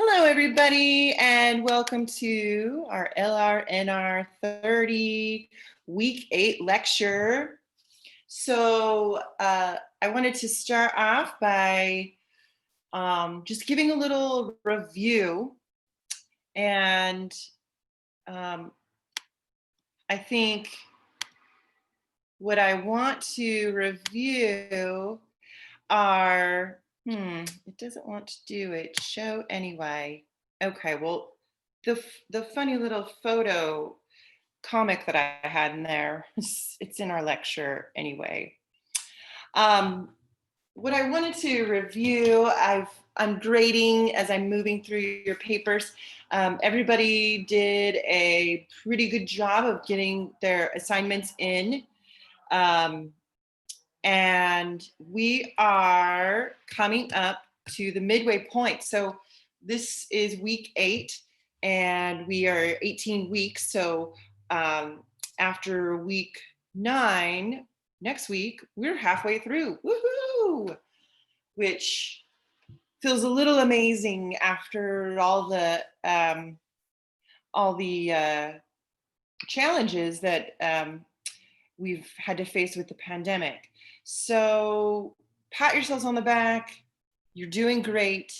Hello, everybody, and welcome to our LRNR 30 Week 8 lecture. So I wanted to start off by just giving a little review. And I think what I want to review are, it doesn't want to do it, show anyway. Okay, well, the funny little photo comic that I had in there, it's in our lecture anyway. What I wanted to review, I'm grading as I'm moving through your papers. Everybody did a pretty good job of getting their assignments in. And we are coming up to the midway point. So this is week 8 and we are 18 weeks. So after week 9, next week, we're halfway through. Woohoo! Which feels a little amazing after all the challenges that we've had to face with the pandemic. So pat yourselves on the back. You're doing great.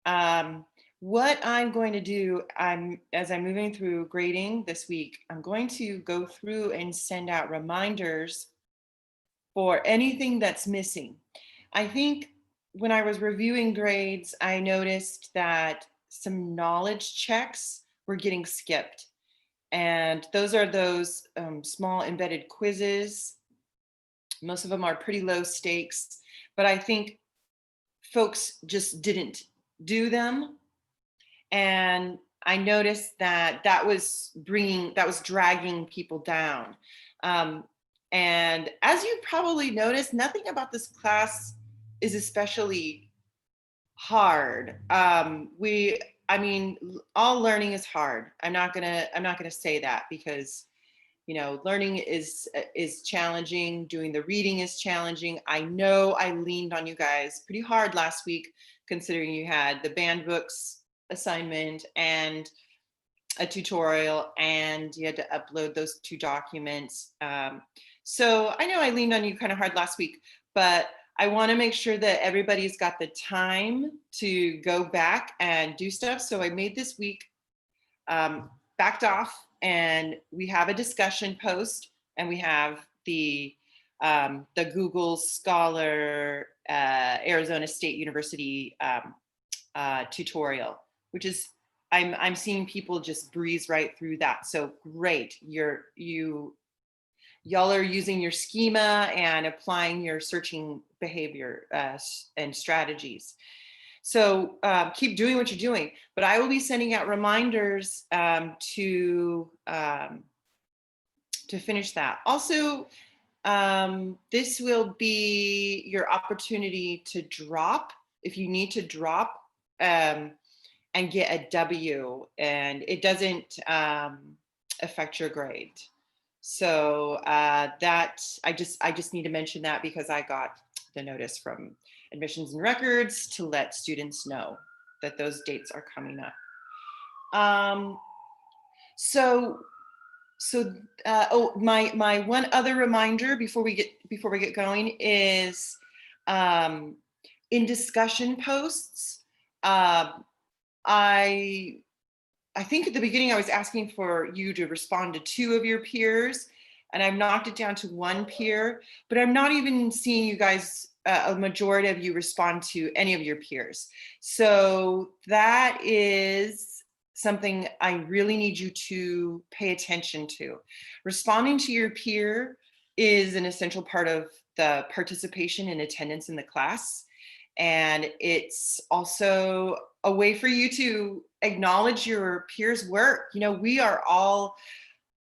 What I'm going to do, as I'm moving through grading this week, I'm going to go through and send out reminders for anything that's missing. I think when I was reviewing grades, I noticed that some knowledge checks were getting skipped. And those are those small embedded quizzes. Most of them are pretty low stakes, but I think folks just didn't do them. And I noticed that was dragging people down. And as you probably noticed, nothing about this class is especially hard. I mean, all learning is hard. I'm not gonna say that because, you know, learning is challenging. Doing the reading is challenging. I know I leaned on you guys pretty hard last week, considering you had the banned books assignment and a tutorial, and you had to upload those 2 documents. So I know I leaned on you kind of hard last week, but I want to make sure that everybody's got the time to go back and do stuff. So I made this week backed off, and we have a discussion post, and we have the Google Scholar Arizona State University tutorial, which is I'm seeing people just breeze right through that. So great, y'all are using your schema and applying your searching behavior and strategies. So keep doing what you're doing, but I will be sending out reminders to finish that. Also, this will be your opportunity to drop if you need to drop and get a W, and it doesn't affect your grade. So that I just need to mention that because I got the notice from Admissions and Records to let students know that those dates are coming up. My one other reminder before we get going is in discussion posts. I think at the beginning I was asking for you to respond to 2 of your peers, and I've knocked it down to 1 peer, but I'm not even seeing you guys, a majority of you respond to any of your peers. So that is something I really need you to pay attention to. Responding to your peer is an essential part of the participation and attendance in the class. And it's also a way for you to acknowledge your peers' work. You know, we are all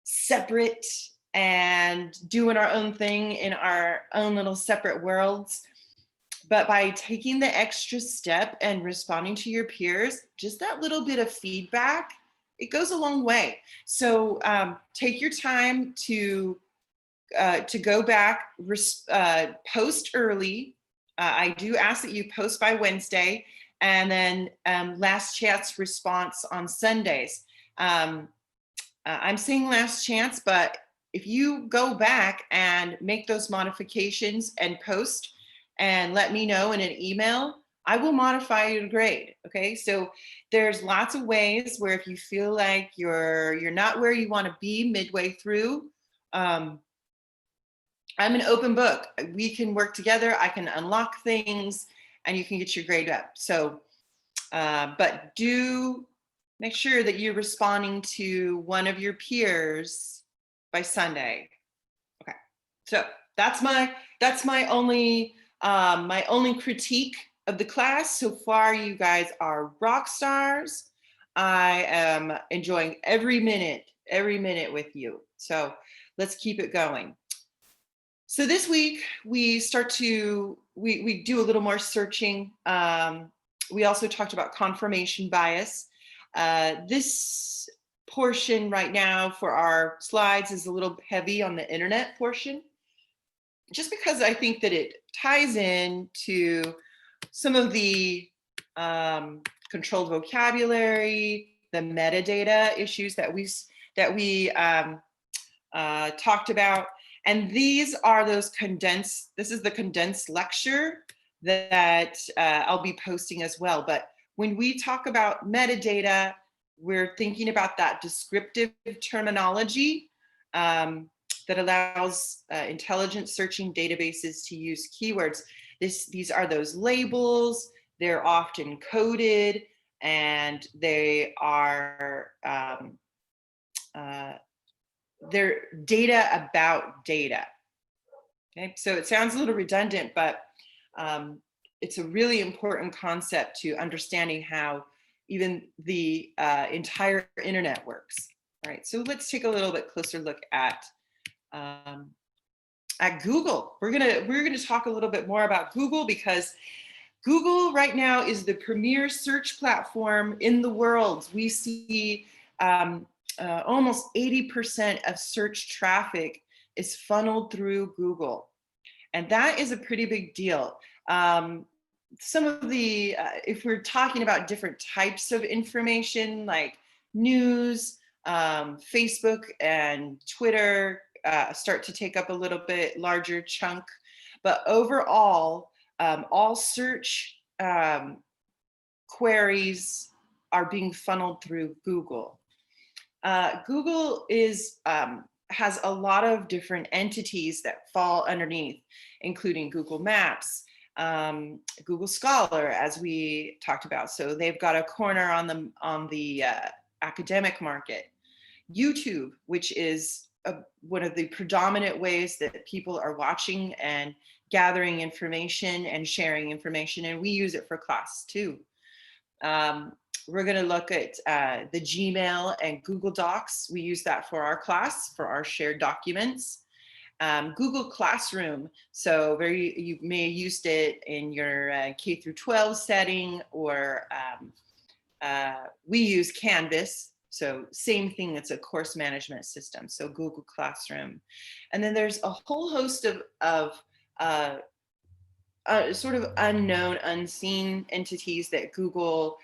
separate and doing our own thing in our own little separate worlds. But by taking the extra step and responding to your peers, just that little bit of feedback, it goes a long way. So take your time to go back, post early. I do ask that you post by Wednesday, and then last chance response on Sundays. I'm saying last chance, but if you go back and make those modifications and post and let me know in an email, I will modify your grade. Okay, so there's lots of ways where if you feel like you're not where you want to be midway through, I'm an open book. We can work together. I can unlock things, and you can get your grade up. So, but do make sure that you're responding to one of your peers by Sunday. Okay, so that's my only critique of the class so far. You guys are rock stars. I am enjoying every minute with you. So let's keep it going. So this week we start to we do a little more searching. We also talked about confirmation bias. This portion right now for our slides is a little heavy on the internet portion, just because I think that it ties in to some of the controlled vocabulary, the metadata issues that we talked about. And these are those condensed, this is the condensed lecture that I'll be posting as well. But when we talk about metadata, we're thinking about that descriptive terminology that allows intelligent searching databases to use keywords. These are those labels. They're often coded, and they are they're data about data. Okay, so it sounds a little redundant, but it's a really important concept to understanding how even the entire internet works. All right, so let's take a little bit closer look at Google. We're gonna talk a little bit more about Google, because Google right now is the premier search platform in the world. We see almost 80% of search traffic is funneled through Google. And that is a pretty big deal. Some of the, if we're talking about different types of information like news, Facebook and Twitter start to take up a little bit larger chunk. But overall, all search queries are being funneled through Google. Google has a lot of different entities that fall underneath, including Google Maps, Google Scholar, as we talked about. So they've got a corner on the academic market. YouTube, which is one of the predominant ways that people are watching and gathering information and sharing information, and we use it for class too. We're going to look at the Gmail and Google Docs. We use that for our class, for our shared documents. Google Classroom, so you may have used it in your K through 12 setting, or we use Canvas. So same thing, it's a course management system, so Google Classroom. And then there's a whole host of sort of unknown, unseen entities that Google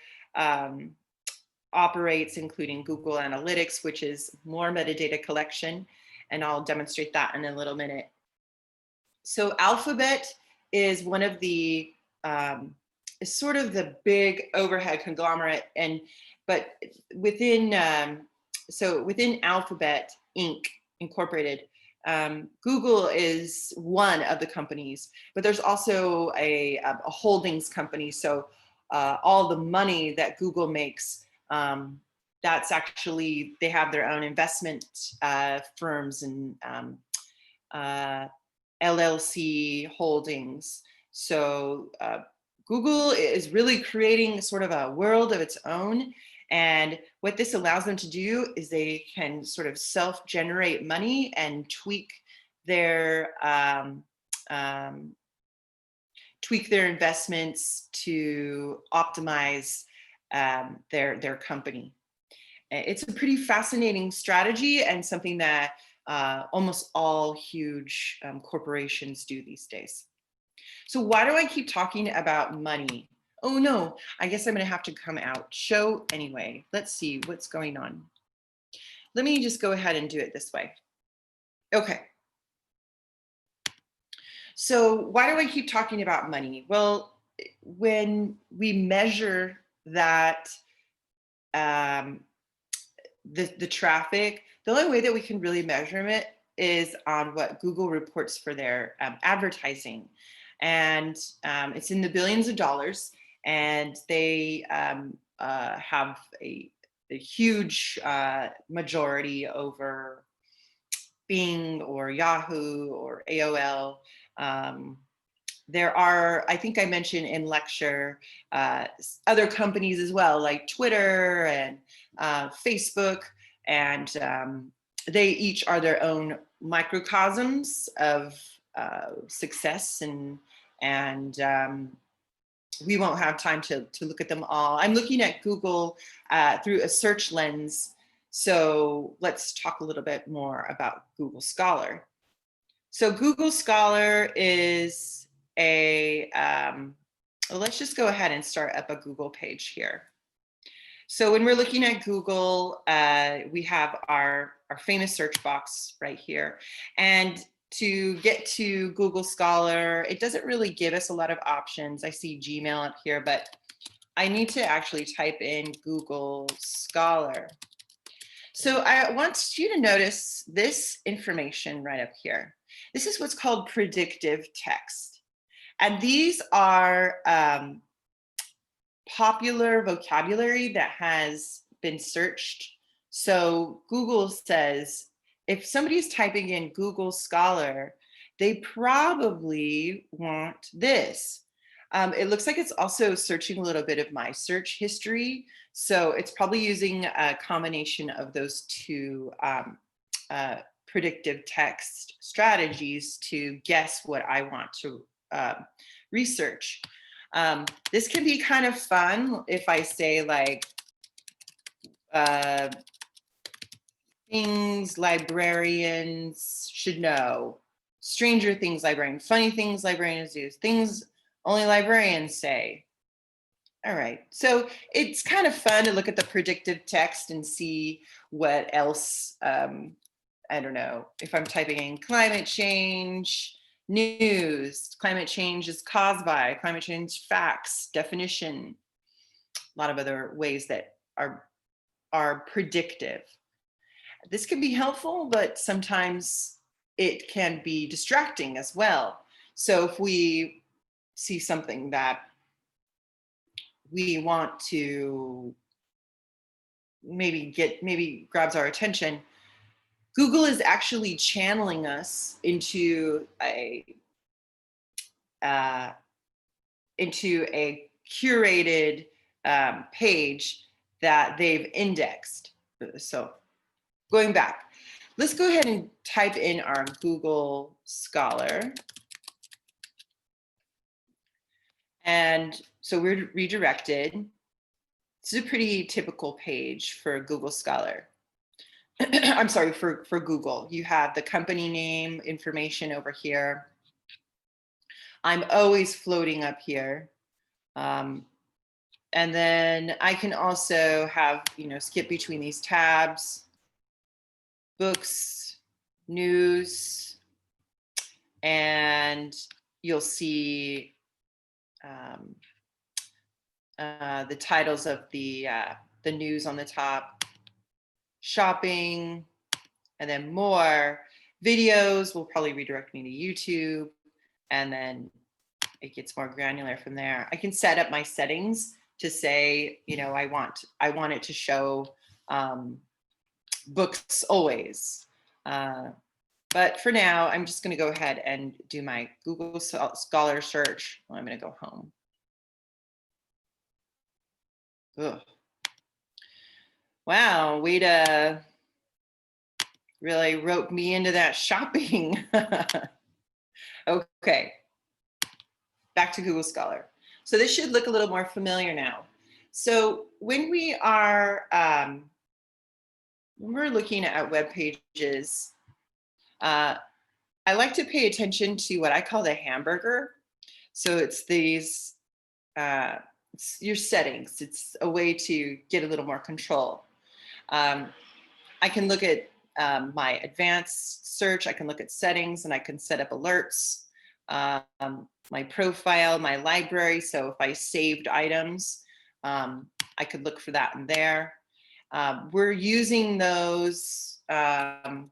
operates, including Google Analytics, which is more metadata collection, and I'll demonstrate that in a little minute. So Alphabet is one of the, is sort of the big overhead conglomerate, but within Alphabet Inc. Incorporated, Google is one of the companies, but there's also a holdings company. So all the money that Google makes, that's actually, they have their own investment firms and LLC holdings. So Google is really creating sort of a world of its own. And what this allows them to do is they can sort of self-generate money and tweak their investments to optimize their company. It's a pretty fascinating strategy, and something that almost all huge corporations do these days. So why do I keep talking about money? Oh no, I guess I'm gonna have to come out. Show anyway. Let's see what's going on. Let me just go ahead and do it this way. Okay. So why do I keep talking about money? Well, when we measure that um, the traffic, the only way that we can really measure it is on what Google reports for their advertising, and it's in the billions of dollars, and they have a huge majority over Bing or Yahoo or AOL. Um, there are, I think I mentioned in lecture, other companies as well, like Twitter and Facebook, and they each are their own microcosms of success, and we won't have time to look at them all. I'm looking at Google through a search lens, so let's talk a little bit more about Google Scholar. So Google Scholar is well, let's just go ahead and start up a Google page here. So when we're looking at Google, we have our famous search box right here. And to get to Google Scholar, it doesn't really give us a lot of options. I see Gmail up here, but I need to actually type in Google Scholar. So I want you to notice this information right up here. This is what's called predictive text. And these are popular vocabulary that has been searched. So Google says, if somebody's typing in Google Scholar, they probably want this. It looks like it's also searching a little bit of my search history. So it's probably using a combination of those two predictive text strategies to guess what I want to research. This can be kind of fun if I say like things librarians should know, stranger things librarians, funny things librarians do, things only librarians say. All right, so it's kind of fun to look at the predictive text and see what else, I don't know, if I'm typing in climate change, news, climate change is caused by, climate change facts, definition, a lot of other ways that are predictive. This can be helpful, but sometimes it can be distracting as well. So if we see something that we want to maybe grabs our attention, Google is actually channeling us into a curated page that they've indexed. So going back, let's go ahead and type in our Google Scholar. And so we're redirected. This is a pretty typical page for Google Scholar. I'm sorry, for Google. You have the company name information over here. I'm always floating up here. And then I can also have, skip between these tabs, books, news, and you'll see the titles of the news on the top, shopping, and then more. Videos will probably redirect me to YouTube, and then it gets more granular from there. I can set up my settings to say, I want it to show books always. But for now, I'm just going to go ahead and do my Google Scholar search. I'm going to go home. Ugh. Wow, way to really rope me into that shopping. Okay, back to Google Scholar. So this should look a little more familiar now. So when we are, when we're looking at web pages, I like to pay attention to what I call the hamburger. So it's these your settings. It's a way to get a little more control. I can look at my advanced search. I can look at settings, and I can set up alerts, my profile, my library. So if I saved items, I could look for that in there. We're using those, some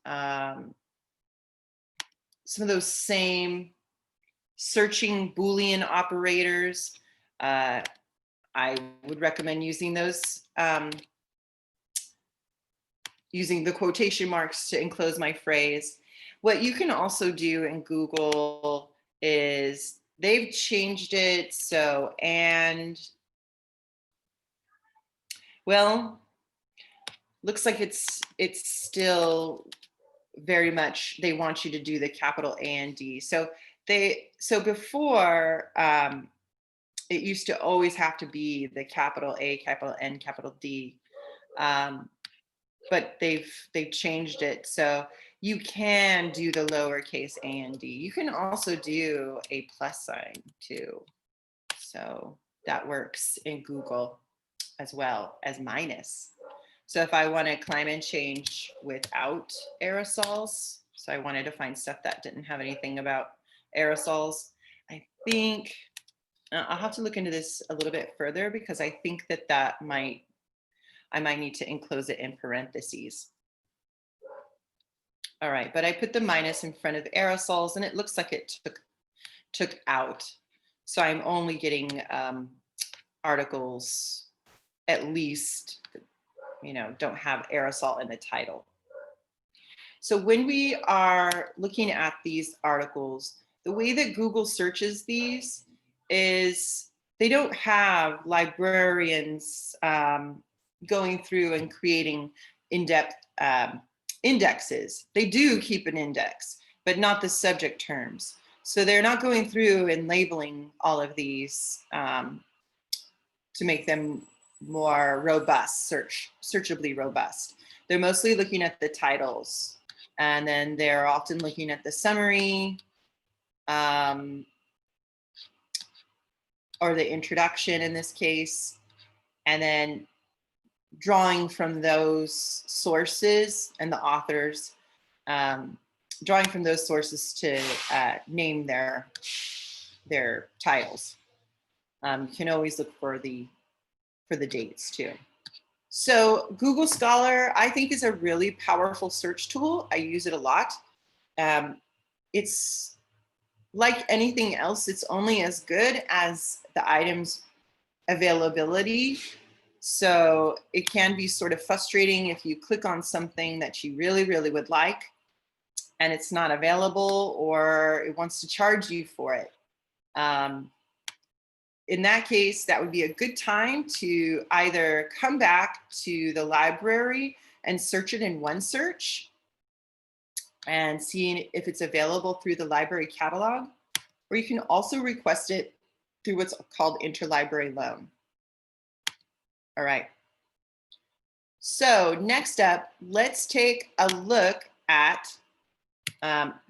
of those same searching Boolean operators. I would recommend using those, using the quotation marks to enclose my phrase. What you can also do in Google is they've changed it. So, and well, looks like it's still very much, they want you to do the capital A and D. So before, it used to always have to be the capital A, capital N, capital D. But they've changed it. So you can do the lowercase a and D. You can also do a plus sign too. So that works in Google as well as minus. So if I want to climb and change without aerosols, so I wanted to find stuff that didn't have anything about aerosols, I think I'll have to look into this a little bit further, because I think that I might need to enclose it in parentheses. All right, but I put the minus in front of aerosols, and it looks like it took out. So I'm only getting articles, at least, don't have aerosol in the title. So when we are looking at these articles, the way that Google searches these is they don't have librarians going through and creating in-depth indexes. They do keep an index, but not the subject terms. So they're not going through and labeling all of these to make them more robust, searchably robust. They're mostly looking at the titles, and then they're often looking at the summary or the introduction in this case, and then drawing from those sources and the authors, drawing from those sources to name their titles. You can always look for the dates too. So Google Scholar, I think, is a really powerful search tool. I use it a lot. It's like anything else, it's only as good as the item's availability. So it can be sort of frustrating if you click on something that you really, really would like and it's not available, or it wants to charge you for it. In that case, that would be a good time to either come back to the library and search it in OneSearch and seeing if it's available through the library catalog, or you can also request it through what's called interlibrary loan. All right. So next up, let's take a look at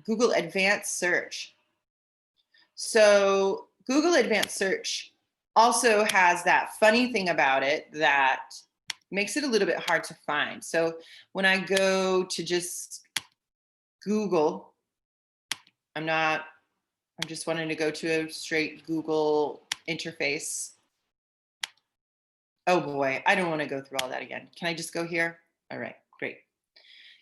Google Advanced Search. So Google Advanced Search also has that funny thing about it that makes it a little bit hard to find. So when I go to just Google, I'm just wanting to go to a straight Google interface. Oh boy, I don't want to go through all that again. Can I just go here? All right, great.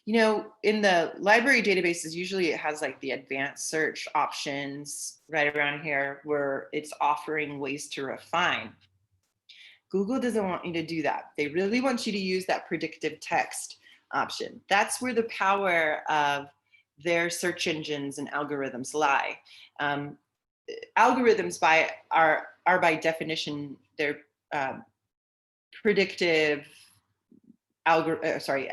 In the library databases, usually it has like the advanced search options right around here where it's offering ways to refine. Google doesn't want you to do that. They really want you to use that predictive text option. That's where the power of their search engines and algorithms lie. Algorithms are by definition, they're predictive algebraic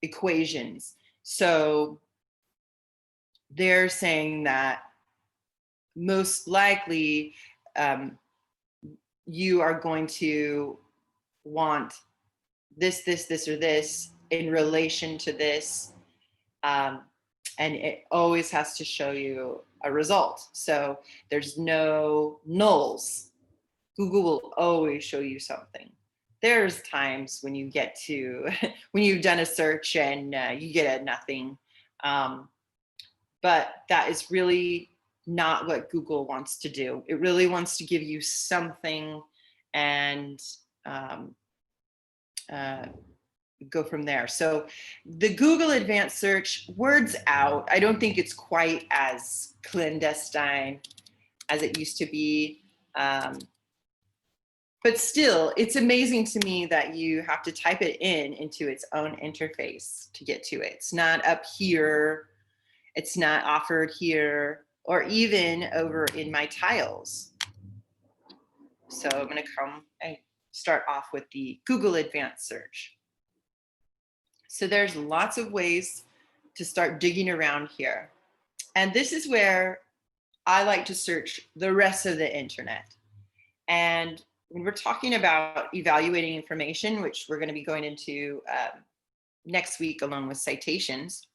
equations. So they're saying that most likely you are going to want this, or this in relation to this. And it always has to show you a result. So there's no nulls. Google will always show you something. There's times when you get to, when you've done a search and you get a nothing. But that is really not what Google wants to do. It really wants to give you something and go from there. So the Google Advanced Search, words out. I don't think it's quite as clandestine as it used to be. But still, it's amazing to me that you have to type it into its own interface to get to it. It's not up here. It's not offered here, or even over in my tiles. So I'm going to come and start off with the Google Advanced Search. So there's lots of ways to start digging around here. And this is where I like to search the rest of the internet. And when we're talking about evaluating information, which we're going to be going into next week along with citations,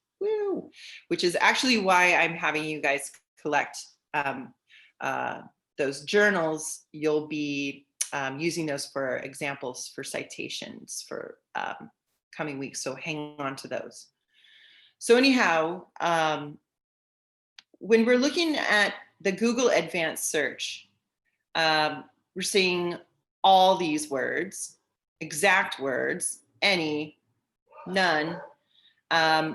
which is actually why I'm having you guys collect those journals. You'll be using those for examples for citations for coming weeks. So hang on to those. So anyhow, when we're looking at the Google Advanced Search, we're seeing all these words, exact words, any, none, and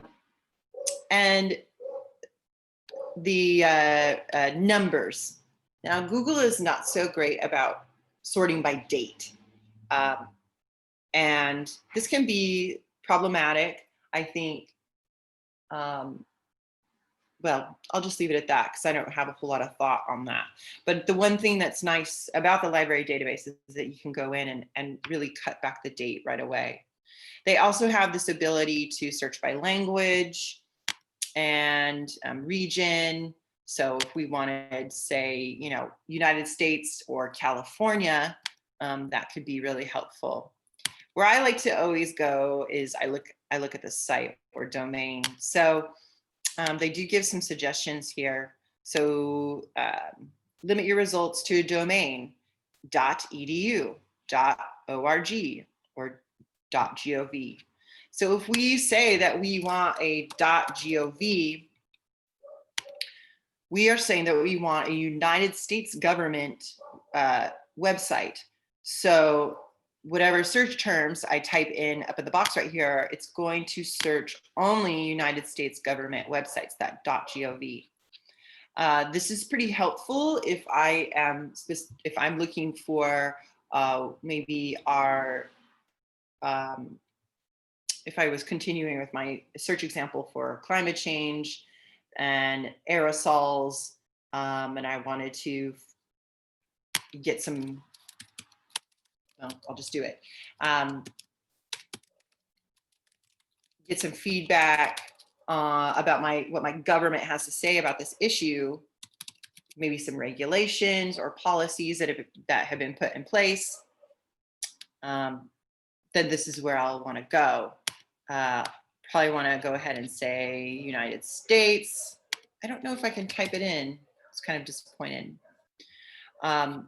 the numbers. Now, Google is not so great about sorting by date. And this can be problematic, I think. Well, I'll just leave it at that because I don't have a whole lot of thought on that. But the one thing that's nice about the library database is that you can go in and really cut back the date right away. They also have this ability to search by language and region. So if we wanted, say, you know, United States or California, that could be really helpful. Where I like to always go is I look at the site or domain. So they do give some suggestions here. So limit your results to a domain, .edu, .org, or .gov. So if we say that we want a .gov, we are saying that we want a United States government website. So whatever search terms I type in up at the box right here, it's going to search only United States government websites, that .gov. This is pretty helpful if I'm looking for maybe our, if I was continuing with my search example for climate change and aerosols, and I wanted to get some, well, I'll just do it. Get some feedback about what my government has to say about this issue, maybe some regulations or policies that have been put in place. Then this is where I'll want to go. Probably want to go ahead and say United States. I don't know if I can type it in. It's kind of disappointed. But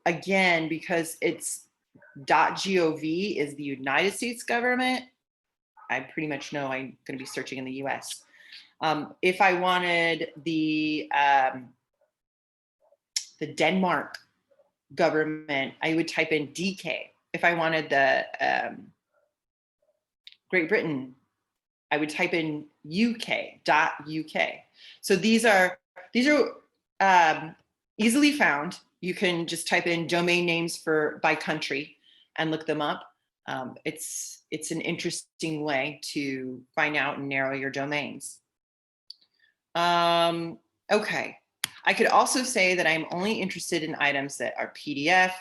again, because it's .gov is the United States government, I pretty much know I'm going to be searching in the US. If I wanted the Denmark government, I would type in DK. If I wanted the Great Britain, I would type in UK.UK. So these are easily found. You can just type in domain names by country and look them up. It's an interesting way to find out and narrow your domains. Okay, I could also say that I'm only interested in items that are PDF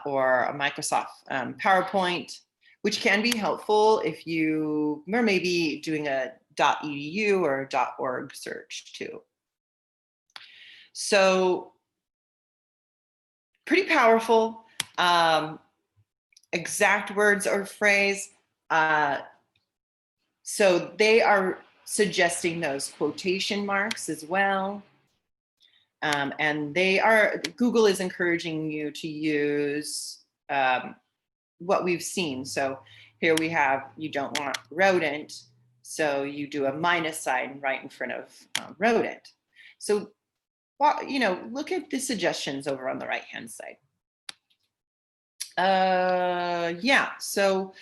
or a Microsoft PowerPoint, which can be helpful if you are maybe doing a .edu or .org search too. So pretty powerful. Exact words or phrase. So they are suggesting those quotation marks as well. And Google is encouraging you to use what we've seen. So here we have, you don't want rodent, so you do a minus sign right in front of rodent. So, look at the suggestions over on the right-hand side. Yeah, so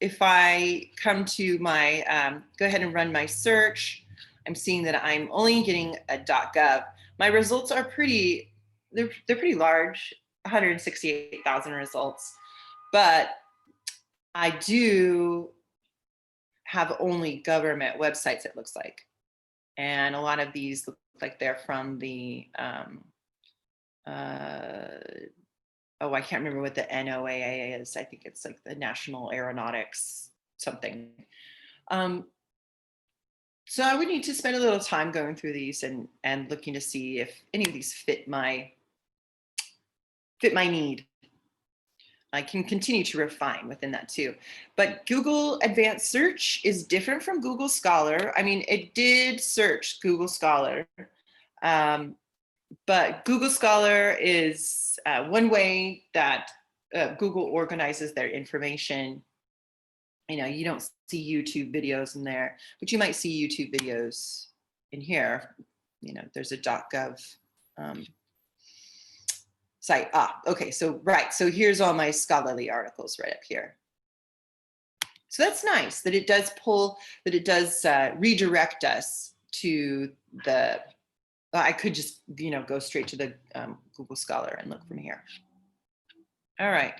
if I come to my, go ahead and run my search, I'm seeing that I'm only getting a .gov. My results are they're pretty large, 168,000 results, but I do have only government websites, it looks like. And a lot of these look like they're from the, I can't remember what the NOAA is. I think it's like the National Aeronautics something. So I would need to spend a little time going through these and looking to see if any of these fit my need. I can continue to refine within that too. But Google Advanced Search is different from Google Scholar. I mean, it did search Google Scholar, but Google Scholar is one way that Google organizes their information. You don't see YouTube videos in there, but you might see YouTube videos in here. There's a .gov site. Okay, so here's all my scholarly articles right up here. So that's nice that it does redirect us to the, I could just, go straight to the Google Scholar and look from here. All right.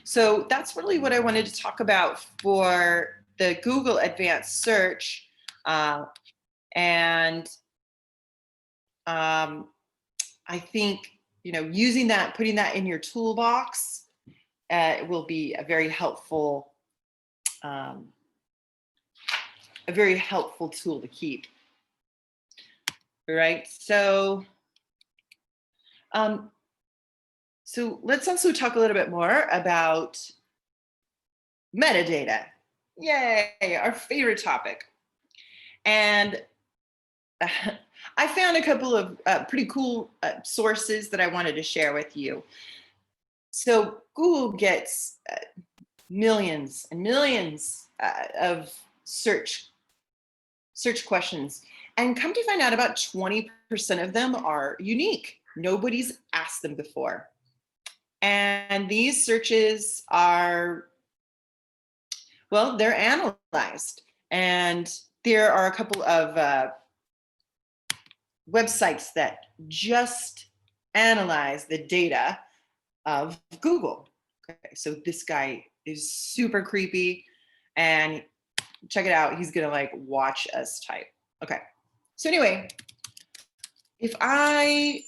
So that's really what I wanted to talk about for the Google Advanced Search. And I think, using that, putting that in your toolbox, will be a very helpful tool to keep. All right. So, so let's also talk a little bit more about metadata. Yay, our favorite topic. And I found a couple of pretty cool sources that I wanted to share with you. So Google gets millions and millions of search questions, and come to find out about 20% of them are unique. Nobody's asked them before. And these searches are, well, they're analyzed. And there are a couple of websites that just analyze the data of Google. Okay, so this guy is super creepy, and check it out. He's gonna watch us type. Okay, so anyway, if I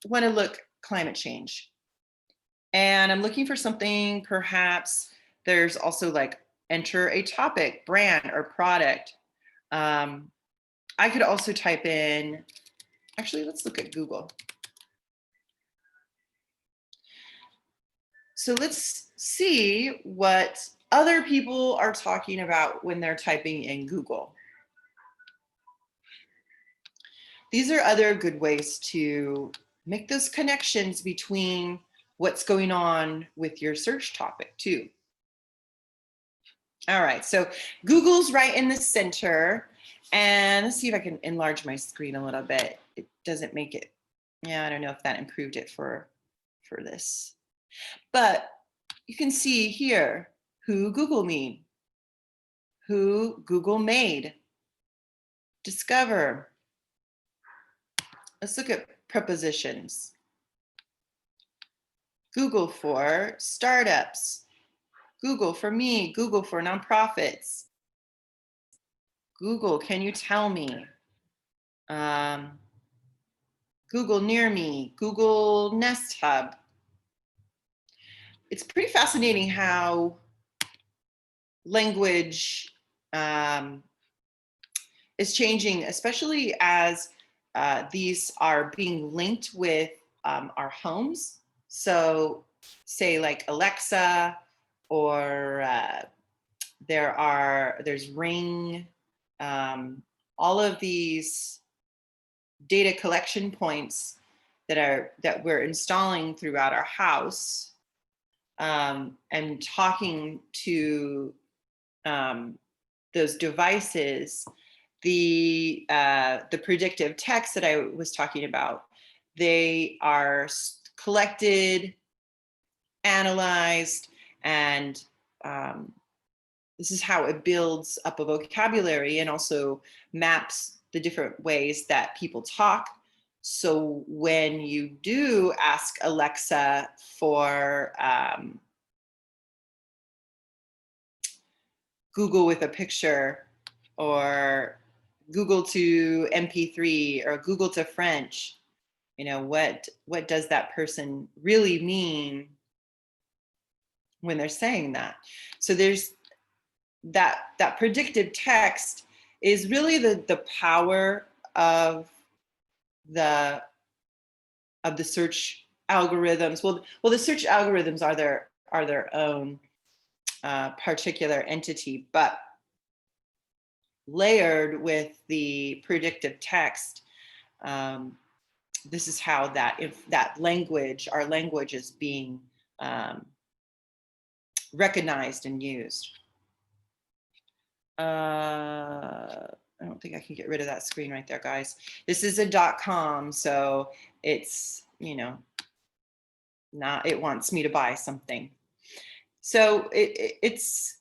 want to look climate change, and I'm looking for something, perhaps there's also enter a topic, brand, or product. I could also type in, actually, let's look at Google. So let's see what other people are talking about when they're typing in Google. These are other good ways to make those connections between what's going on with your search topic too. All right, so Google's right in the center. And let's see if I can enlarge my screen a little bit. It doesn't make it, yeah, I don't know if that improved it for this. But you can see here who Google mean, who Google made, discover. Let's look at prepositions. Google for startups, Google for me, Google for nonprofits. Google, can you tell me? Google near me, Google Nest Hub. It's pretty fascinating how language is changing, especially as these are being linked with our homes. So say Alexa, or there's Ring, all of these data collection points that we're installing throughout our house, and talking to those devices, the predictive text that I was talking about, they are collected, analyzed, and this is how it builds up a vocabulary and also maps the different ways that people talk. So when you do ask Alexa for Google with a picture, or Google to MP3, or Google to French, what does that person really mean when they're saying that? So there's that predictive text is really the power of the search algorithms. Well, the search algorithms are their own particular entity, but layered with the predictive text, this is how that language, our language, is being recognized and used. I don't think I can get rid of that screen right there, guys. This is a .com, so it's, not, it wants me to buy something. So it's,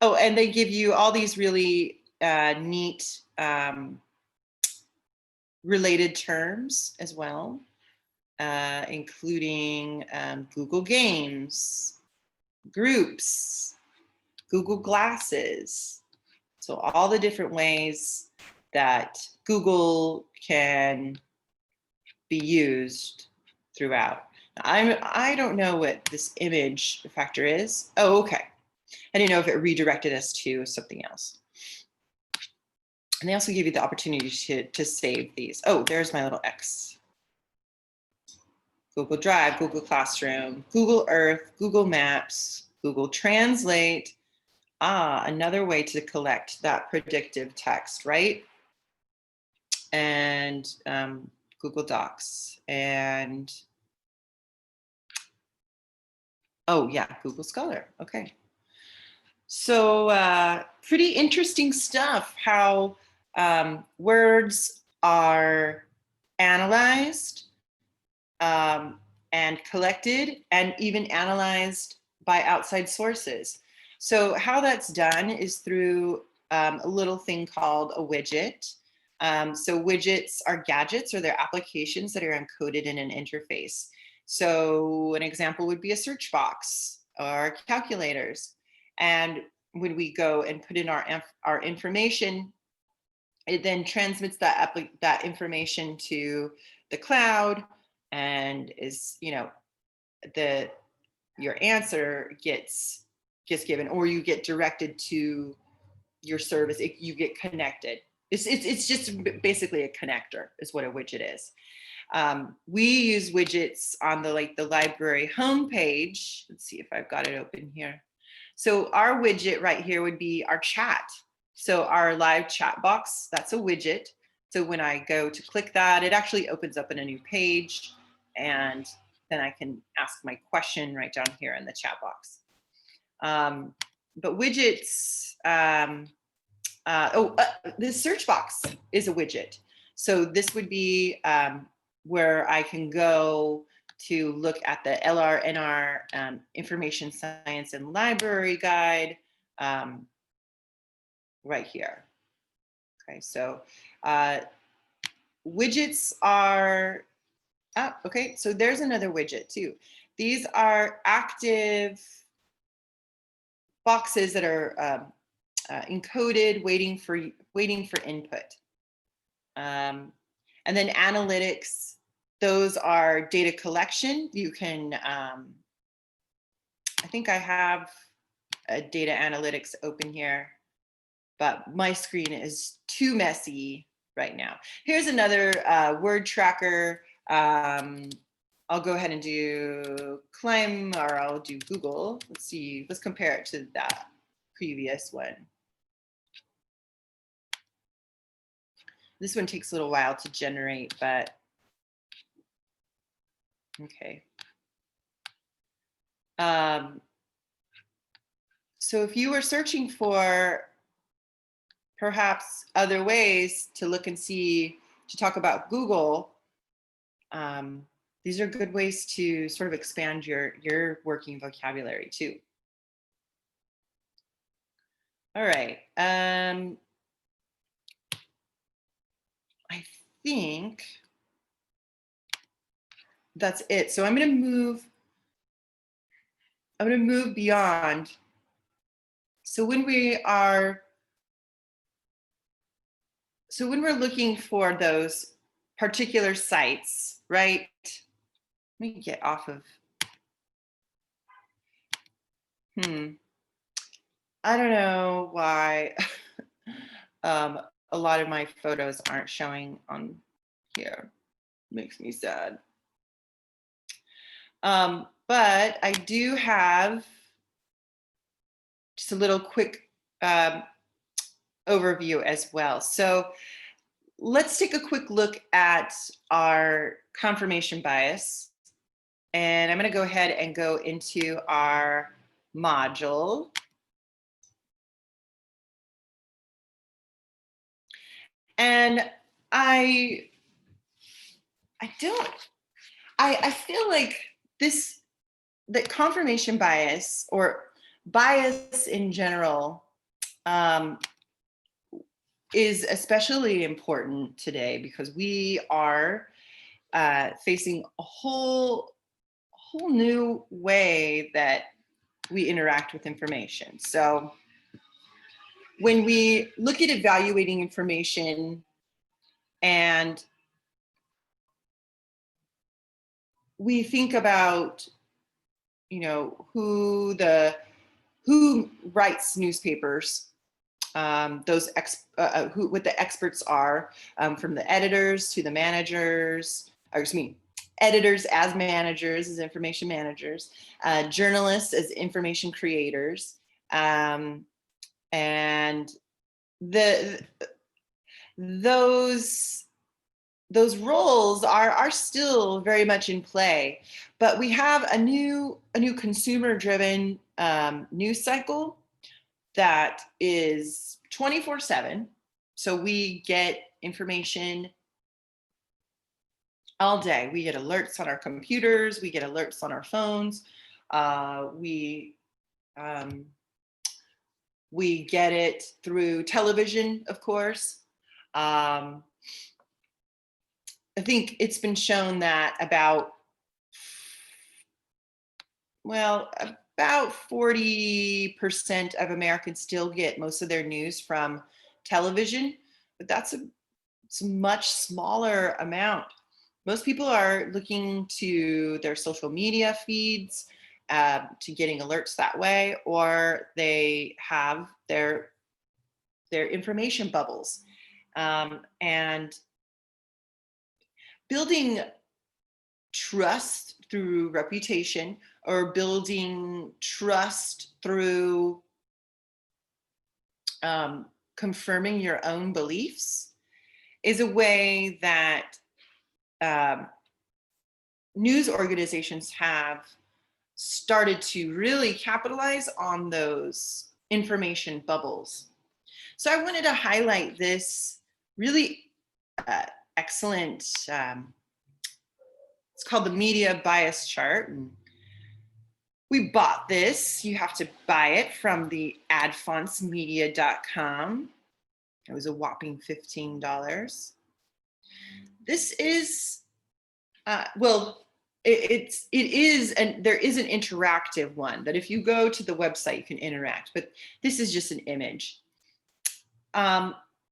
oh, and they give you all these really neat related terms as well, including Google Games, groups, Google Glasses. So all the different ways that Google can be used throughout. I don't know what this image factor is. Oh, okay. I didn't know if it redirected us to something else. And they also give you the opportunity to save these. Oh, there's my little X. Google Drive, Google Classroom, Google Earth, Google Maps, Google Translate. Another way to collect that predictive text, right? And Google Docs, and oh yeah, Google Scholar. Okay. So pretty interesting stuff, how words are analyzed and collected, and even analyzed by outside sources. So how that's done is through a little thing called a widget. So widgets are gadgets, or they're applications that are encoded in an interface. So an example would be a search box or calculators. And when we go and put in our information, it then transmits that information to the cloud, and is, your answer gets given, or you get directed to your service. You get connected. It's just basically a connector is what a widget is. We use widgets on the library homepage. Let's see if I've got it open here. So our widget right here would be our chat. So our live chat box, that's a widget. So when I go to click that, it actually opens up in a new page, and then I can ask my question right down here in the chat box. But widgets, the search box is a widget. So this would be where I can go to look at the LRNR Information Science and Library Guide right here. Okay, so widgets are, okay, so there's another widget too. These are active boxes that are encoded, waiting for input. And then analytics, those are data collection. You can, I think I have a data analytics open here, but my screen is too messy right now. Here's another word tracker. I'll go ahead and do Climb, or I'll do Google. Let's see, let's compare it to that previous one. This one takes a little while to generate, but okay. So if you were searching for perhaps other ways to look and see, to talk about Google, these are good ways to sort of expand your working vocabulary too. All right. I think that's it. So I'm going to move beyond. So when we're looking for those particular sites, right? Let me get off of, I don't know why a lot of my photos aren't showing on here. Makes me sad. But I do have just a little quick overview as well. So let's take a quick look at our confirmation bias. And I'm going to go ahead and go into our module. And I feel like that confirmation bias, or bias in general, is especially important today because we are facing a whole new way that we interact with information. So when we look at evaluating information and we think about, who writes newspapers, what the experts are, from the editors to the managers, editors as managers, as information managers, journalists as information creators, and those roles are still very much in play, but we have a new consumer-driven news cycle that is 24/7. So we get information all day. We get alerts on our computers. We get alerts on our phones. We get it through television, of course. I think it's been shown that about 40% of Americans still get most of their news from television, but it's a much smaller amount. Most people are looking to their social media feeds, to getting alerts that way, or they have their information bubbles. And building trust through reputation, or building trust through confirming your own beliefs, is a way that news organizations have started to really capitalize on those information bubbles. So I wanted to highlight this really excellent, it's called the media bias chart. And we bought this. You have to buy it from the adfontsmedia.com. It was a whopping $15. This is, it is, and there is an interactive one that if you go to the website, you can interact, but this is just an image.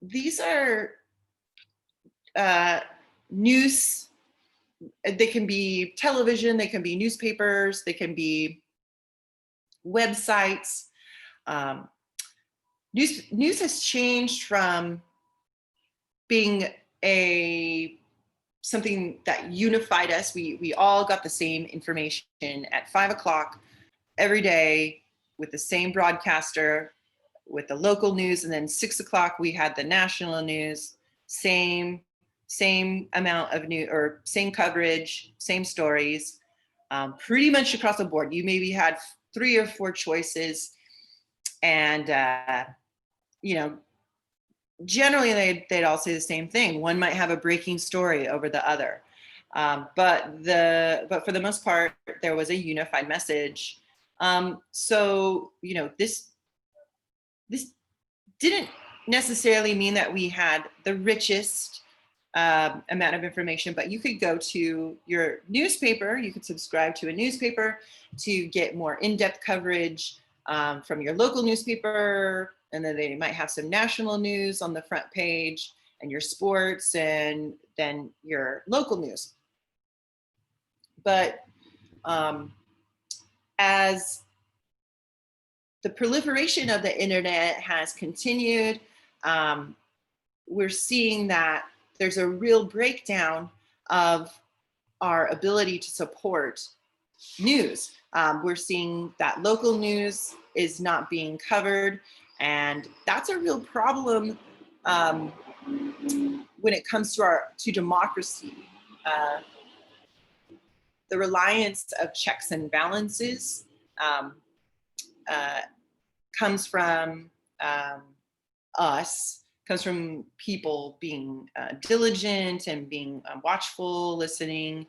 These are news. They can be television, they can be newspapers, they can be websites. News has changed from being something that unified us. We all got the same information at 5 o'clock every day with the same broadcaster, with the local news, and then 6 o'clock we had the national news. same amount of new or same coverage, same stories, pretty much across the board. You maybe had 3 or 4 choices, and generally they'd all say the same thing. One might have a breaking story over the other, but for the most part, there was a unified message. So this didn't necessarily mean that we had the richest amount of information, but you could go to your newspaper, you could subscribe to a newspaper to get more in-depth coverage from your local newspaper, and then they might have some national news on the front page, and your sports, and then your local news. But as the proliferation of the internet has continued, we're seeing that there's a real breakdown of our ability to support news. We're seeing that local news is not being covered, and that's a real problem when it comes to democracy. The reliance of checks and balances comes from us, comes from people being diligent and being watchful, listening.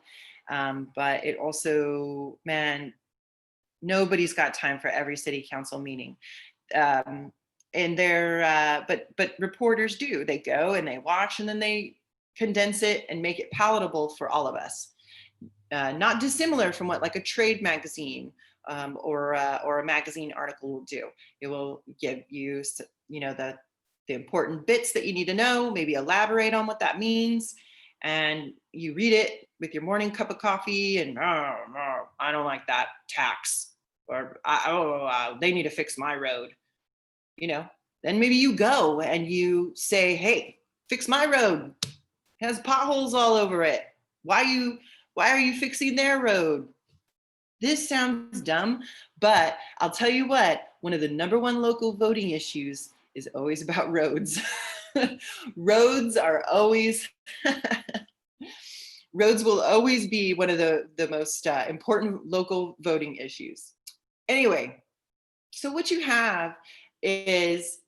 But it also, man, nobody's got time for every city council meeting. And but reporters do. They go and they watch, and then they condense it and make it palatable for all of us. Not dissimilar from what like a trade magazine or a magazine article will do. It will give you, the important bits that you need to know, maybe elaborate on what that means, and you read it with your morning cup of coffee, and I don't like that tax, or they need to fix my road. Then maybe you go and you say, hey, fix my road. It has potholes all over it. Why are you fixing their road? This sounds dumb, but I'll tell you what, one of the number one local voting issues is always about roads. Roads are always, roads will always be one of the most important local voting issues. Anyway, so what you have is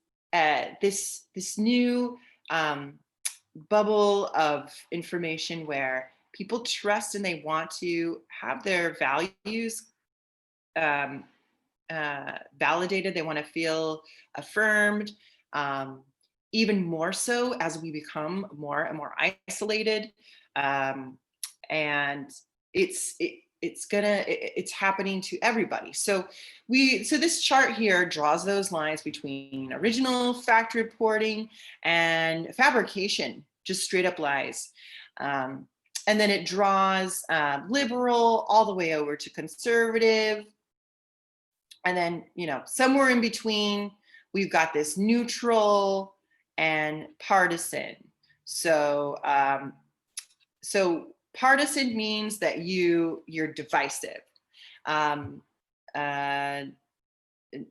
this new bubble of information where people trust and they want to have their values validated. They want to feel affirmed, even more so as we become more and more isolated. And it's happening to everybody. So this chart here draws those lines between original fact reporting and fabrication, just straight up lies. And then it draws liberal all the way over to conservative. And then, somewhere in between, we've got this neutral and partisan. So partisan means that you're divisive.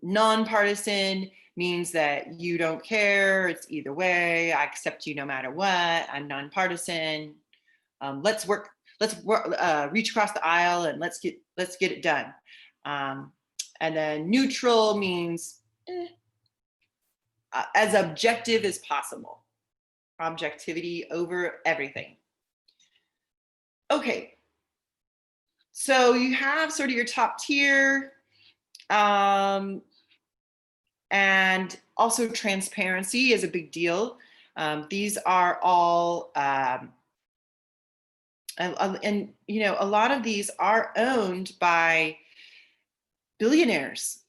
Nonpartisan means that you don't care. It's either way. I accept you no matter what. I'm nonpartisan. Let's reach across the aisle and let's get it done. And then neutral means as objective as possible. Objectivity over everything. Okay, so you have sort of your top tier, and also transparency is a big deal. These are all, and a lot of these are owned by billionaires.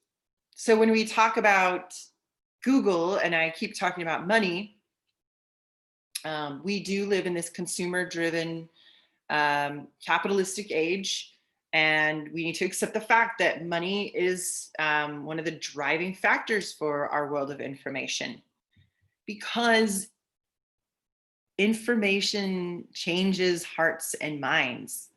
So when we talk about Google, and I keep talking about money, we do live in this consumer-driven capitalistic age, and we need to accept the fact that money is one of the driving factors for our world of information, because information changes hearts and minds.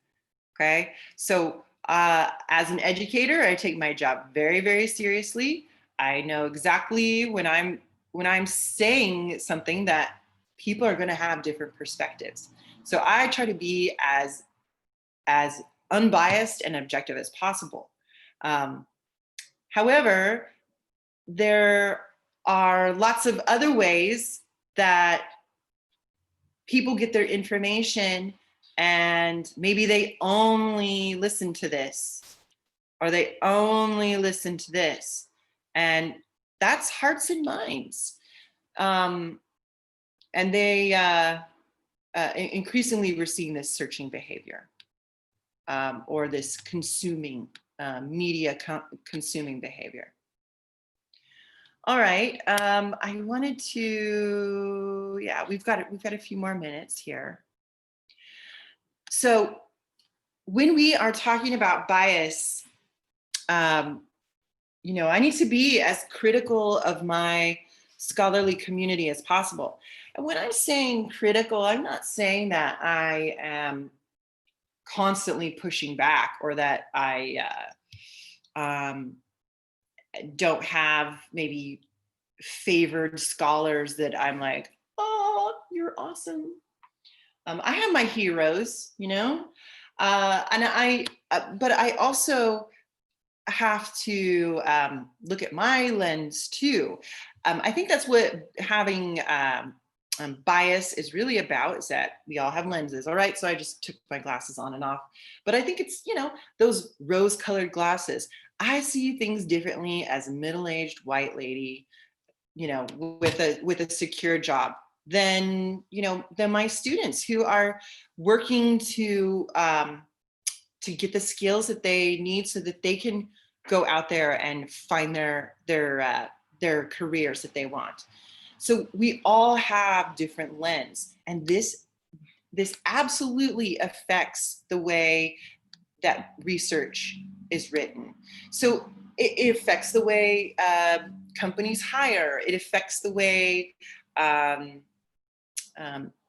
Okay, so as an educator, I take my job very, very seriously. I know exactly when I'm saying something that people are going to have different perspectives. So I try to be as unbiased and objective as possible. However, there are lots of other ways that people get their information, and maybe they only listen to this or they only listen to this. And that's hearts and minds. And they increasingly we're seeing this searching behavior, or this consuming media consuming behavior. All right. I wanted to, yeah, we've got a few more minutes here. So when we are talking about bias, you know, I need to be as critical of my scholarly community as possible. And when I'm saying critical, I'm not saying that I am constantly pushing back, or that I don't have maybe favored scholars that I'm like, oh, you're awesome. I have my heroes, you know, but I also have to look at my lens too. I think that's what having bias is really about, is that we all have lenses. All right, so I just took my glasses on and off, but I think it's, you know, those rose-colored glasses. I see things differently as a middle-aged white lady, you know, with a secure job than, you know, than my students who are working to get the skills that they need so that they can go out there and find their careers that they want. So we all have different lens, and this absolutely affects the way that research is written. So it affects the way companies hire. It affects the way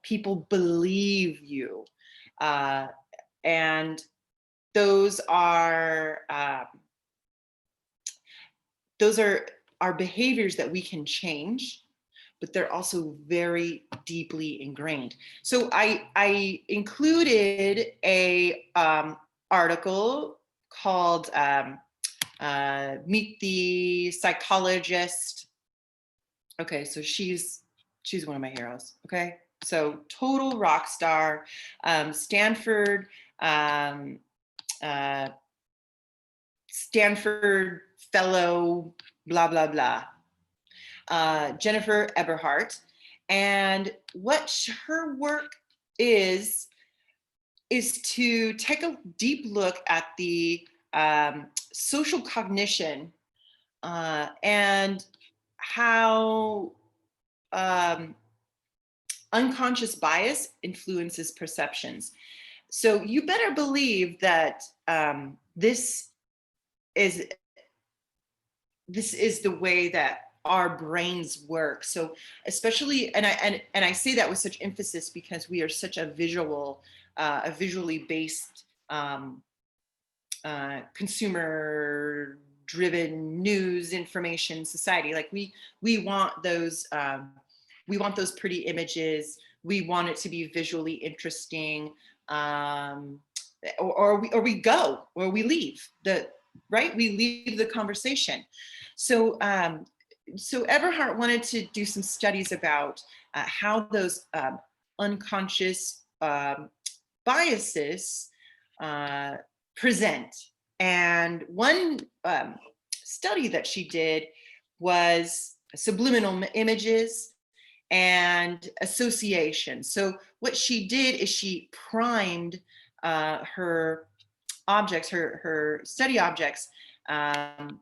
people believe you, and those are our behaviors that we can change, but they're also very deeply ingrained. So I included a article called Meet the Psychologist. Okay, so she's one of my heroes. Okay, so total rock star, Stanford fellow, blah, blah, blah. Jennifer Eberhardt. And what her work is to take a deep look at the social cognition and how unconscious bias influences perceptions. So you better believe that this is the way that our brains work. So especially, and I say that with such emphasis because we are such a visually based consumer driven news information society. Like we want those pretty images. We want it to be visually interesting, or we go, or we leave we leave the conversation. So so Eberhardt wanted to do some studies about how those unconscious biases present. And one study that she did was subliminal images and association. So what she did is she primed her objects, her study objects, and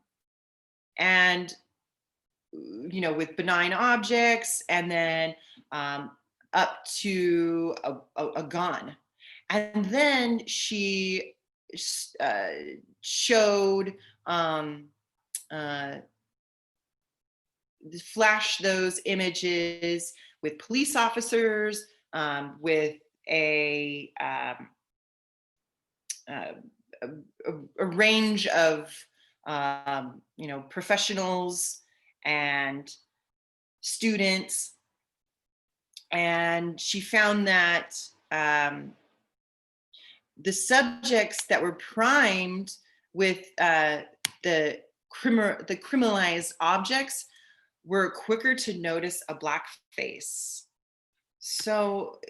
you know, with benign objects, and then up to a gun. And then she showed flash those images with police officers, with a range of you know, professionals and students. And she found that the subjects that were primed with the criminalized objects were quicker to notice a Black face. So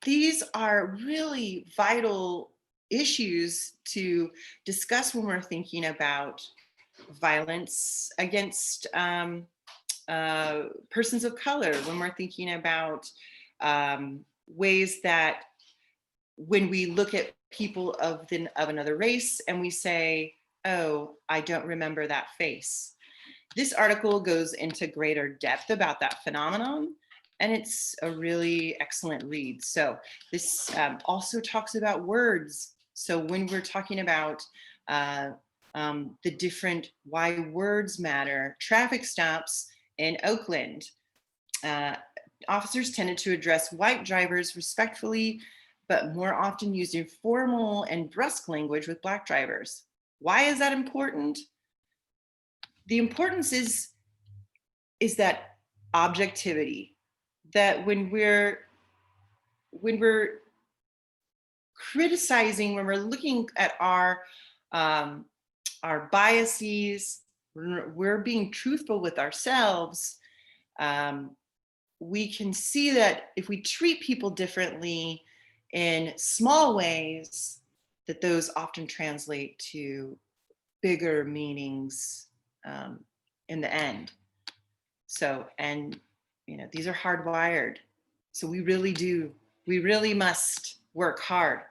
these are really vital issues to discuss when we're thinking about violence against persons of color, when we're thinking about ways that when we look at people of another race and we say, oh, I don't remember that face. This article goes into greater depth about that phenomenon, and it's a really excellent read. So this also talks about words. So when we're talking about the different why words matter, traffic stops in Oakland, officers tended to address white drivers respectfully, but more often used informal and brusque language with Black drivers. Why is that important? The importance is that objectivity, that when we're criticizing, when we're looking at our biases, we're being truthful with ourselves. We can see that if we treat people differently in small ways, that those often translate to bigger meanings in the end. So, and these are hardwired. So we really must work hard.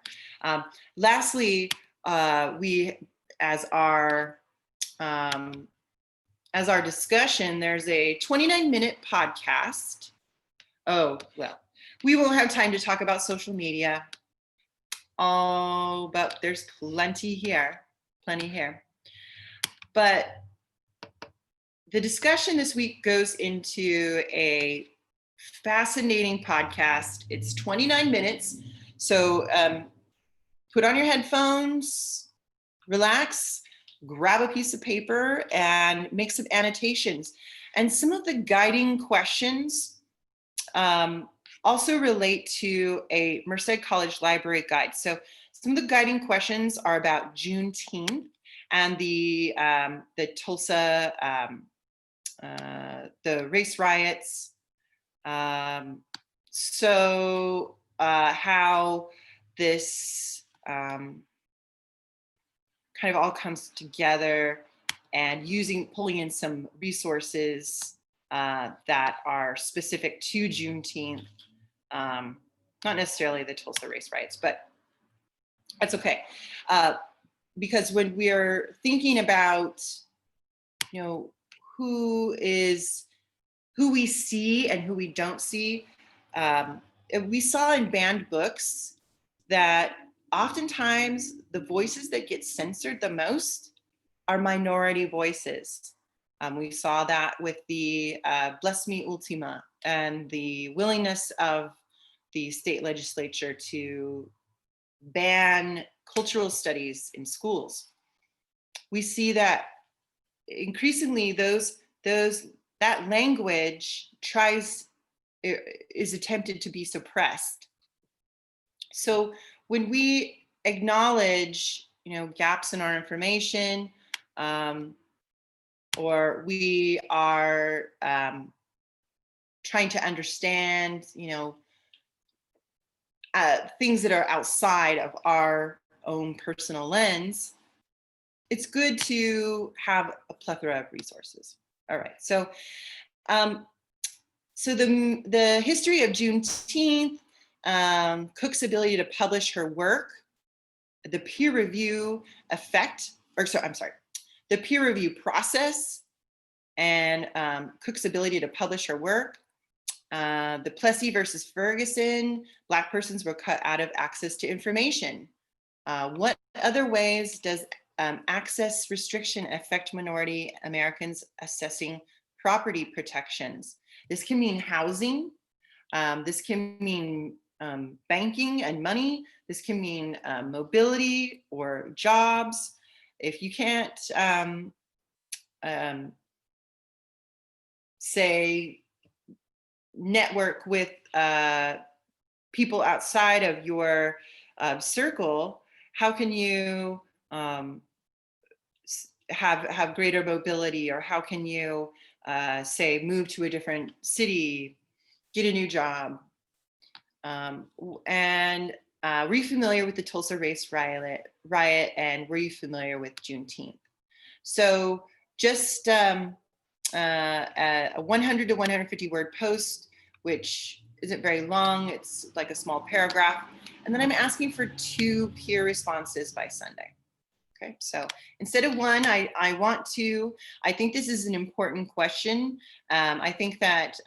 Lastly, we, as our discussion, there's a 29-minute podcast. Oh, well, we won't have time to talk about social media. Oh, but there's plenty here. But the discussion this week goes into a fascinating podcast. It's 29 minutes. So put on your headphones, relax, grab a piece of paper, and make some annotations. And some of the guiding questions also relate to a Merced College Library guide. So some of the guiding questions are about Juneteenth and the Tulsa, the race riots. So how this kind of all comes together, and pulling in some resources that are specific to Juneteenth, not necessarily the Tulsa race riots, but that's okay. Because when we're thinking about, who we see and who we don't see, we saw in banned books that oftentimes the voices that get censored the most are minority voices. We saw that with the Bless Me Ultima and the willingness of the state legislature to ban cultural studies in schools. We see that increasingly that language is attempted to be suppressed. So when we acknowledge, gaps in our information, or we are trying to understand, things that are outside of our own personal lens, it's good to have a plethora of resources. All right, so the history of Juneteenth, Cook's ability to publish her work, the peer review the peer review process, and Cook's ability to publish her work, the Plessy versus Ferguson, Black persons were cut out of access to information. What other ways does access restriction affect minority Americans assessing property protections? This can mean housing. This can mean banking and money. This can mean mobility or jobs. If you can't say network with people outside of your circle, how can you have greater mobility, or how can you say move to a different city, get a new job, and were you familiar with the Tulsa Race Riot, and were you familiar with Juneteenth? So just a 100 to 150 word post, which isn't very long. It's like a small paragraph. And then I'm asking for 2 peer responses by Sunday. Okay, so instead of 1, I think this is an important question. I think that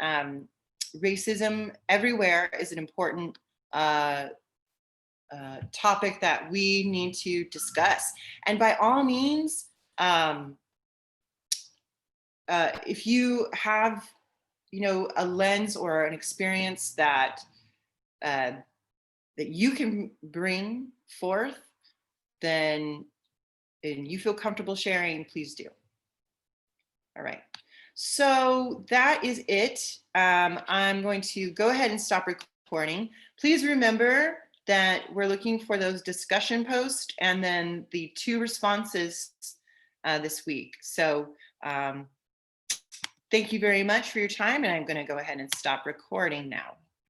racism everywhere is an important topic that we need to discuss. And by all means, if you have, a lens or an experience that that you can bring forth, then and you feel comfortable sharing, please do. All right. So that is it. I'm going to go ahead and stop recording. Please remember that we're looking for those discussion posts and then the 2 responses this week. So thank you very much for your time, and I'm going to go ahead and stop recording now.